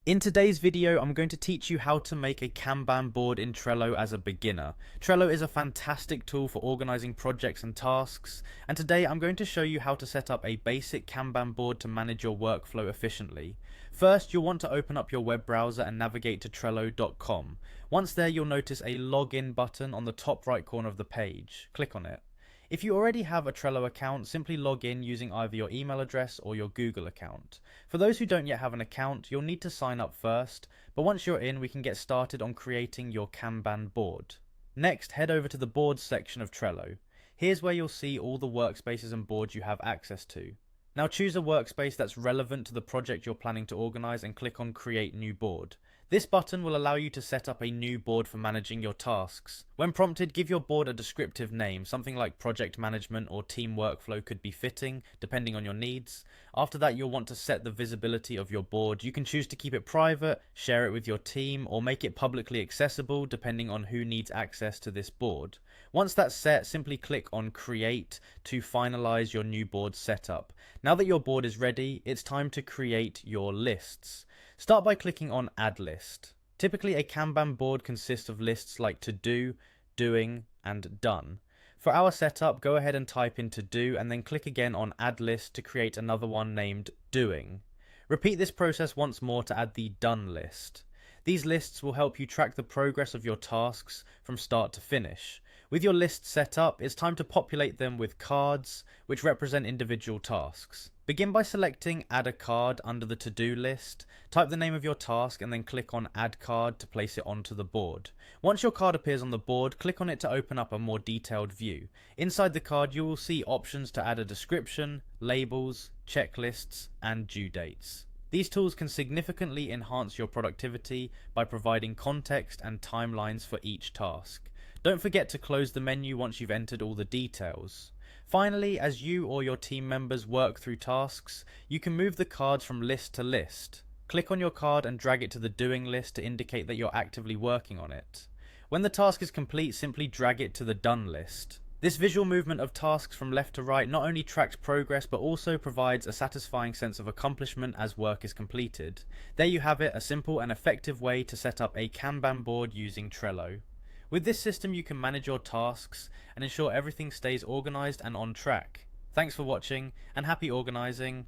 In today's video, I'm going to teach you how to make a Kanban board in Trello as a beginner. Trello is a fantastic tool for organizing projects and tasks, and today I'm going to show you how to set up a basic Kanban board to manage your workflow efficiently. First, you'll want to open up your web browser and navigate to Trello.com. Once there, you'll notice a login button on the top right corner of the page. Click on it. If you already have a Trello account, simply log in using either your email address or your Google account. For those who don't yet have an account, you'll need to sign up first, but once you're in, we can get started on creating your Kanban board. Next, head over to the Boards section of Trello. Here's where you'll see all the workspaces and boards you have access to. Now choose a workspace that's relevant to the project you're planning to organize and click on Create New Board. This button will allow you to set up a new board for managing your tasks. When prompted, give your board a descriptive name, something like project management or team workflow could be fitting, depending on your needs. After that, you'll want to set the visibility of your board. You can choose to keep it private, share it with your team, or make it publicly accessible, depending on who needs access to this board. Once that's set, simply click on Create to finalize your new board setup. Now that your board is ready, it's time to create your lists. Start by clicking on Add List. Typically, a Kanban board consists of lists like To Do, Doing, and Done. For our setup, go ahead and type in To Do and then click again on Add List to create another one named Doing. Repeat this process once more to add the Done list. These lists will help you track the progress of your tasks from start to finish. With your list set up, it's time to populate them with cards, which represent individual tasks. Begin by selecting Add a Card under the To-Do list. Type the name of your task and then click on Add Card to place it onto the board. Once your card appears on the board, click on it to open up a more detailed view. Inside the card, you will see options to add a description, labels, checklists, and due dates. These tools can significantly enhance your productivity by providing context and timelines for each task. Don't forget to close the menu once you've entered all the details. Finally, as you or your team members work through tasks, you can move the cards from list to list. Click on your card and drag it to the Doing list to indicate that you're actively working on it. When the task is complete, simply drag it to the Done list. This visual movement of tasks from left to right not only tracks progress but also provides a satisfying sense of accomplishment as work is completed. There you have it, a simple and effective way to set up a Kanban board using Trello. With this system you can manage your tasks and ensure everything stays organized and on track. Thanks for watching and happy organizing.